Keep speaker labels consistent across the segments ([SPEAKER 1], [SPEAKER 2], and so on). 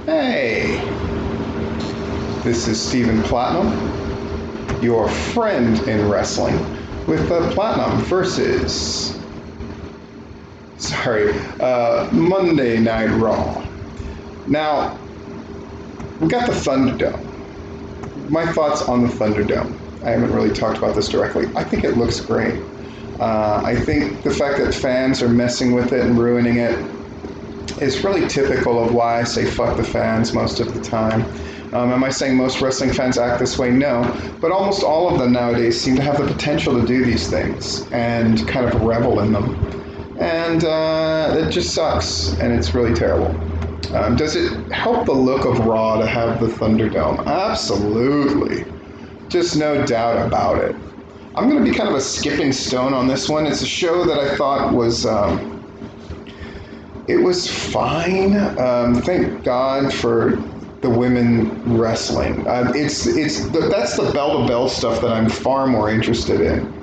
[SPEAKER 1] Hey, this is Stephen Platinum, your friend in wrestling, with Platinum versus, Monday Night Raw. Now, we got the Thunderdome. My thoughts on the Thunderdome. I haven't really talked about this directly. I think it looks great. I think the fact that fans are messing with it and ruining it is really typical of why I say fuck the fans most of the time. Am I saying most wrestling fans act this way? No. But almost all of them nowadays seem to have the potential to do these things and kind of revel in them. And it just sucks, and it's really terrible. Does it help the look of Raw to have the Thunderdome? Absolutely. Just no doubt about it. I'm going to be kind of a skipping stone on this one. It's a show that I thought was... it was fine. Thank God for the women wrestling. That's the bell-to-bell stuff that I'm far more interested in.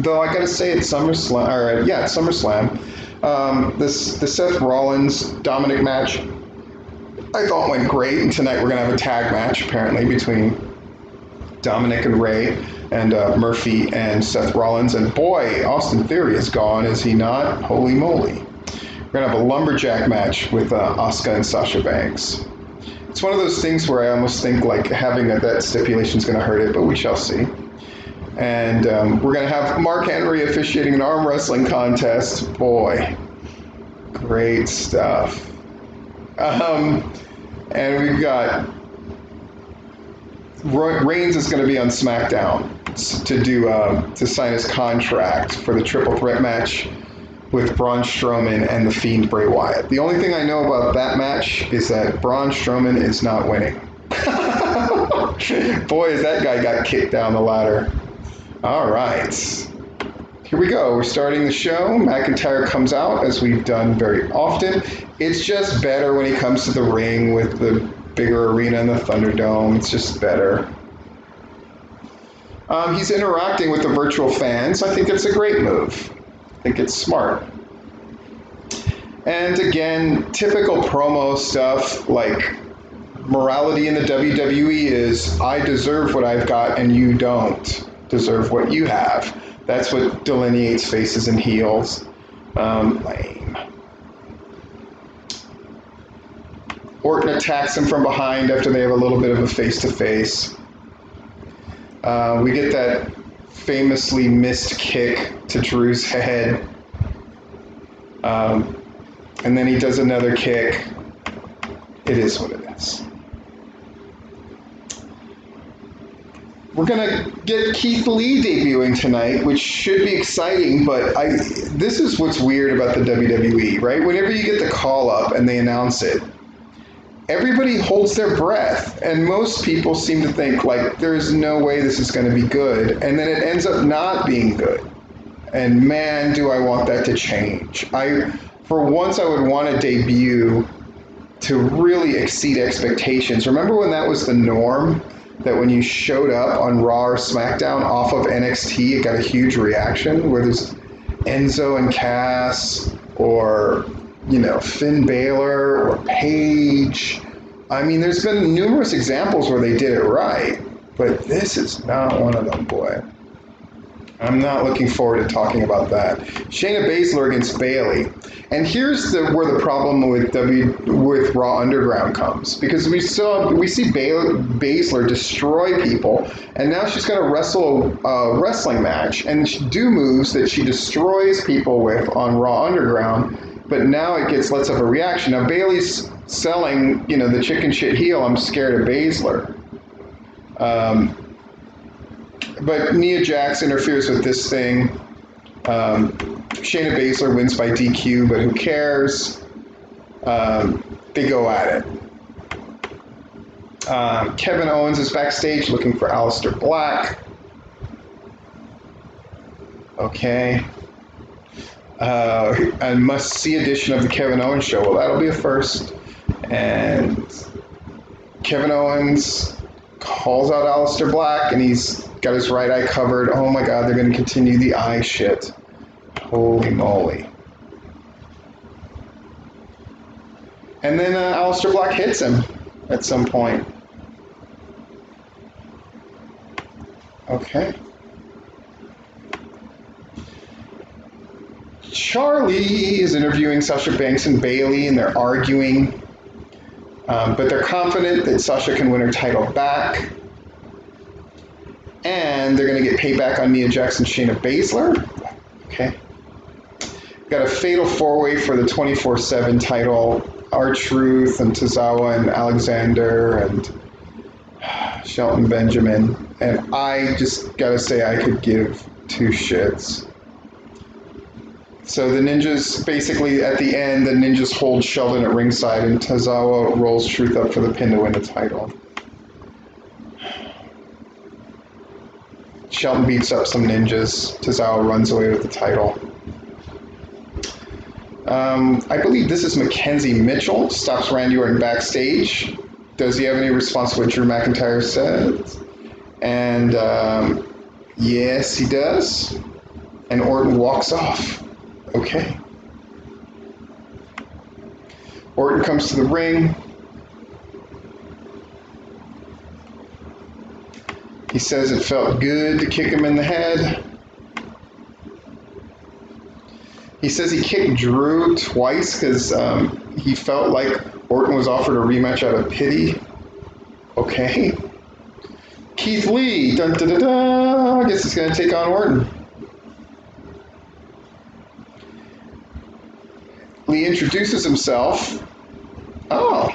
[SPEAKER 1] Though I gotta say, at SummerSlam, the Seth Rollins Dominic match, I thought went great. And tonight we're gonna have a tag match apparently between Dominic and Ray and Murphy and Seth Rollins. And boy, Austin Theory is gone, is he not? Holy moly. We're going to have a lumberjack match with Asuka and Sasha Banks. It's one of those things where I almost think like having that stipulation is going to hurt it, but we shall see. And we're going to have Mark Henry officiating an arm wrestling contest. Boy, great stuff. And we've got Reigns is going to be on SmackDown to sign his contract for the triple threat match with Braun Strowman and The Fiend Bray Wyatt. The only thing I know about that match is that Braun Strowman is not winning. Boy, has that guy got kicked down the ladder. All right. Here we go. We're starting the show. McIntyre comes out, as we've done very often. It's just better when he comes to the ring with the bigger arena in the Thunderdome. It's just better. He's interacting with the virtual fans. I think it's a great move. I think it's smart. And again, typical promo stuff like morality in the WWE is I deserve what I've got and you don't deserve what you have. That's what delineates faces and heels. Lame. Orton attacks him from behind after they have a little bit of a face-to-face. We get that famously missed kick to Drew's head. And then he does another kick. It is what it is. We're going to get Keith Lee debuting tonight, which should be exciting, but this is what's weird about the WWE, right? Whenever you get the call up and they announce it, everybody holds their breath, and most people seem to think, like, there's no way this is going to be good, and then it ends up not being good. And man, do I want that to change. For once, I would want a debut to really exceed expectations. Remember when that was the norm? That when you showed up on Raw or SmackDown off of NXT, it got a huge reaction, where there's Enzo and Cass, or Finn Balor or Paige. I mean, there's been numerous examples where they did it right, but this is not one of them, boy. I'm not looking forward to talking about that. Shayna Baszler against Bayley. And here's where the problem with Raw Underground comes, because we see Baszler destroy people, and now she's going to wrestle a wrestling match and do moves that she destroys people with on Raw Underground. But now it gets less of a reaction. Now Bayley's selling, the chicken shit heel. I'm scared of Baszler. But Nia Jax interferes with this thing. Shayna Baszler wins by DQ, but who cares? They go at it. Kevin Owens is backstage looking for Aleister Black. Okay. A must-see edition of the Kevin Owens Show. Well, that'll be a first. And Kevin Owens calls out Aleister Black, and he's got his right eye covered. Oh my God, they're going to continue the eye shit. Holy moly. And then Aleister Black hits him at some point. Okay. Charlie is interviewing Sasha Banks and Bayley, and they're arguing. But they're confident that Sasha can win her title back. And they're going to get payback on Nia Jax and Shayna Baszler. Okay. Got a fatal four-way for the 24/7 title. R-Truth and Tozawa and Alexander and Shelton Benjamin. And I just got to say I could give two shits. So the ninjas, basically at the end, the ninjas hold Sheldon at ringside and Tozawa rolls Truth up for the pin to win the title. Shelton beats up some ninjas. Tozawa runs away with the title. I believe this is Mackenzie Mitchell. Stops Randy Orton backstage. Does he have any response to what Drew McIntyre says? And yes, he does. And Orton walks off. Okay. Orton comes to the ring. He says it felt good to kick him in the head. He says he kicked Drew twice because he felt like Orton was offered a rematch out of pity. Okay. Keith Lee, dun dun dun dun. I guess he's going to take on Orton. Lee introduces himself. Oh.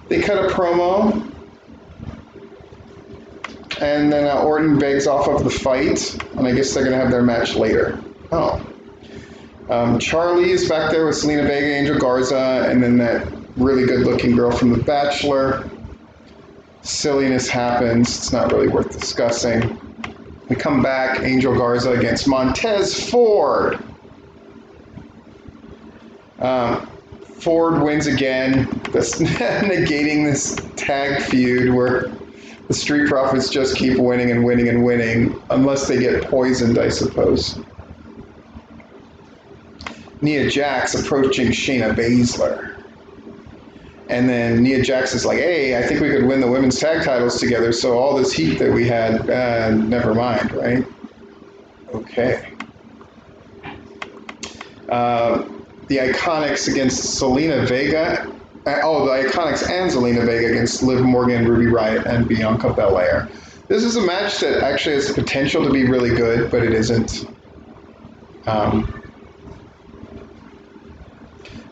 [SPEAKER 1] They cut a promo. And then Orton begs off of the fight, and I guess they're going to have their match later. Oh. Charlie is back there with Selena Vega, Angel Garza, and then that really good-looking girl from The Bachelor. Silliness happens. It's not really worth discussing. We come back, Angel Garza against Montez Ford. Ford wins again, negating this tag feud where the Street Profits just keep winning and winning and winning, unless they get poisoned, I suppose. Nia Jax approaching Shayna Baszler. And then Nia Jax is like, hey, I think we could win the women's tag titles together, so all this heat that we had, never mind, right? Okay. The Iconics against Selena Vega. The Iconics and Zelina Vega against Liv Morgan, Ruby Riott, and Bianca Belair. This is a match that actually has the potential to be really good, but it isn't.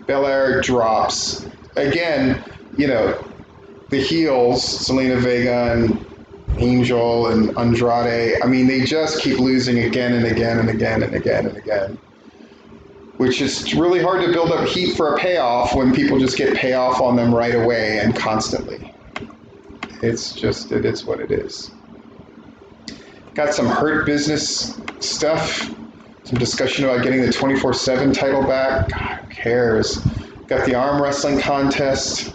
[SPEAKER 1] Belair drops. Again, the heels, Zelina Vega and Angel and Andrade, I mean, they just keep losing again and again and again and again and again. Which is really hard to build up heat for a payoff when people just get payoff on them right away and constantly. It is what it is. Got some Hurt Business stuff, some discussion about getting the 24/7 title back. God, who cares? Got the arm wrestling contest.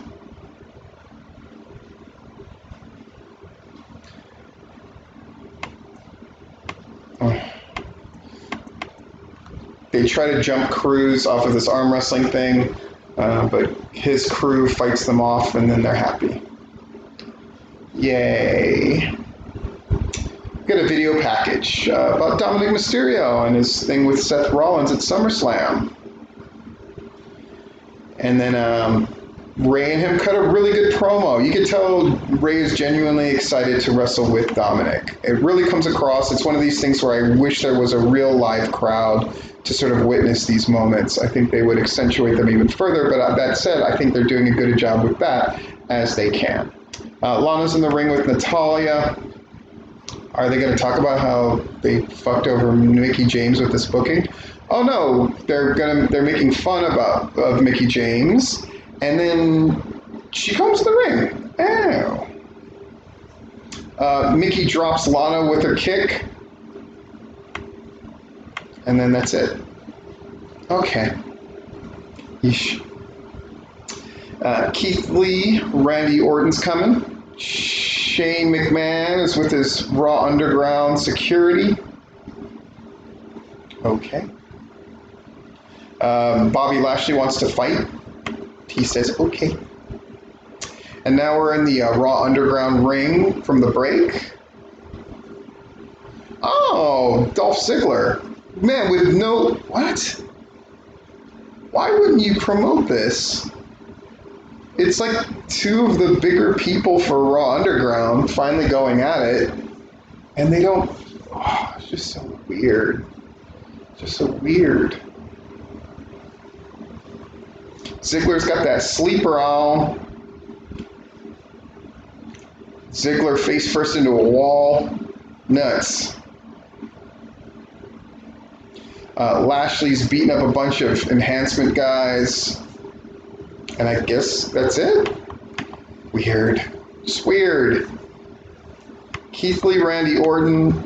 [SPEAKER 1] They try to jump Cruz off of this arm wrestling thing, but his crew fights them off, and then they're happy. Yay. Got a video package about Dominic Mysterio and his thing with Seth Rollins at SummerSlam. And then Ray and him cut a really good promo. You could tell Ray is genuinely excited to wrestle with Dominic. It really comes across. It's one of these things where I wish there was a real live crowd to sort of witness these moments. I think they would accentuate them even further, but that said, I think they're doing a good job with that as they can. Lana's in the ring with Natalya. Are they going to talk about how they fucked over Mickie James with this booking? Oh no, they're making fun of Mickie James, and then she comes to the ring. Oh. Mickie drops Lana with her kick. And then that's it. Okay. Yeesh. Keith Lee, Randy Orton's coming. Shane McMahon is with his Raw Underground security. Okay. Bobby Lashley wants to fight. He says, okay. And now we're in the Raw Underground ring from the break. Oh, Dolph Ziggler. Man, with no... What? Why wouldn't you promote this? It's like two of the bigger people for Raw Underground finally going at it. And they don't... Oh, it's just so weird. Just so weird. Ziggler's got that sleeper on. Ziggler face first into a wall. Nuts. Lashley's beating up a bunch of enhancement guys. And I guess that's it. Weird. Just weird. Keith Lee, Randy Orton.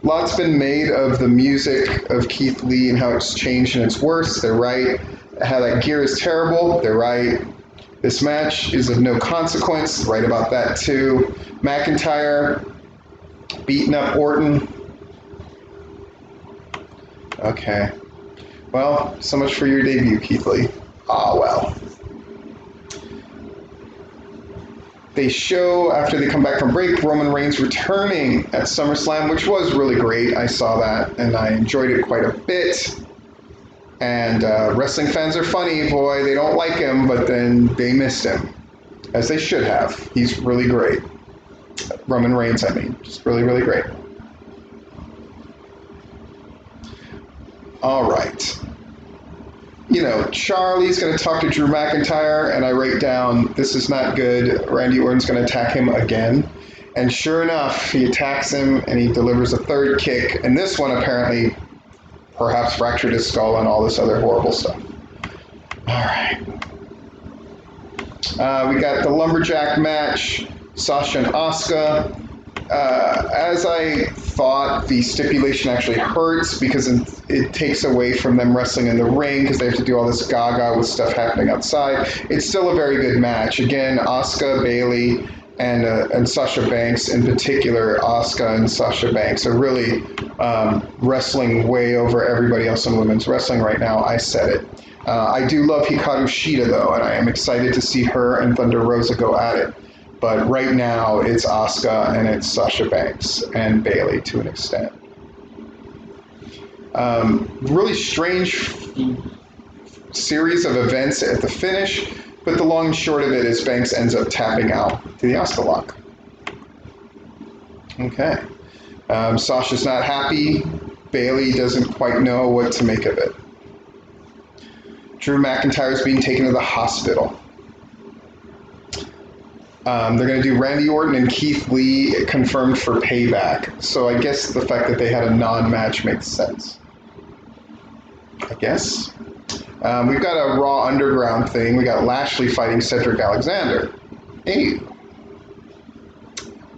[SPEAKER 1] Lots been made of the music of Keith Lee and how it's changed and it's worse. They're right. How that gear is terrible. They're right. This match is of no consequence. Right about that too. McIntyre beating up Orton. Okay. Well, so much for your debut, Keith Lee. Ah, well. They show, after they come back from break, Roman Reigns returning at SummerSlam, which was really great. I saw that, and I enjoyed it quite a bit. And wrestling fans are funny, boy. They don't like him, but then they missed him, as they should have. He's really great. Roman Reigns, I mean. Just really, really great. All right. You know, Charlie's going to talk to Drew McIntyre, and I write down, this is not good. Randy Orton's going to attack him again. And sure enough, he attacks him, and he delivers a third kick. And this one, apparently, perhaps fractured his skull and all this other horrible stuff. All right. We got the Lumberjack match, Sasha and Asuka. As I thought, the stipulation actually hurts because it takes away from them wrestling in the ring because they have to do all this gaga with stuff happening outside. It's still a very good match. Again, Asuka, Bayley, and Sasha Banks in particular. Asuka and Sasha Banks are really wrestling way over everybody else in women's wrestling right now. I said it. I do love Hikaru Shida though, and I am excited to see her and Thunder Rosa go at it. But right now, it's Asuka and it's Sasha Banks and Bayley to an extent. Really strange series of events at the finish, but the long and short of it is Banks ends up tapping out to the Asuka lock. Okay. Sasha's not happy. Bayley doesn't quite know what to make of it. Drew McIntyre is being taken to the hospital. They're going to do Randy Orton and Keith Lee confirmed for Payback. So I guess the fact that they had a non-match makes sense. I guess. We've got a Raw Underground thing. We got Lashley fighting Cedric Alexander. Hey.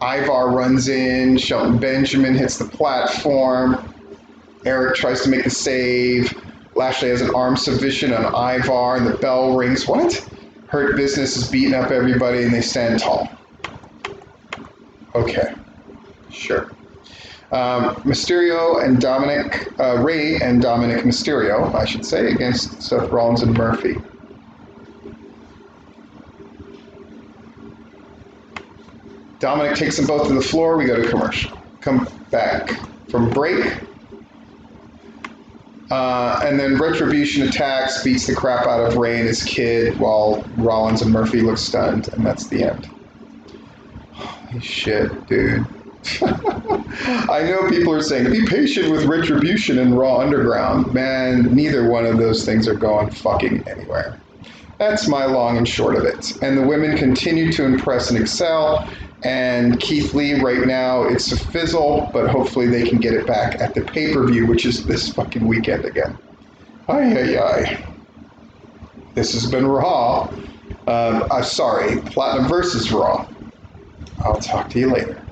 [SPEAKER 1] Ivar runs in. Shelton Benjamin hits the platform. Eric tries to make a save. Lashley has an arm submission on Ivar and the bell rings. What? Hurt Business is beating up everybody and they stand tall. Okay, sure. Mysterio and Dominic, Ray and Dominic Mysterio, I should say, against Seth Rollins and Murphy. Dominic takes them both to the floor. We go to commercial. Come back from break. And then Retribution attacks, beats the crap out of Ray and his kid while Rollins and Murphy look stunned, and that's the end. Holy shit, dude. I know people are saying, be patient with Retribution and Raw Underground. Man, neither one of those things are going fucking anywhere. That's my long and short of it. And the women continue to impress and excel. And Keith Lee, right now, it's a fizzle, but hopefully they can get it back at the pay-per-view, which is this fucking weekend again. Ay, ay, ay. This has been Raw. Sorry, Platinum versus Raw. I'll talk to you later.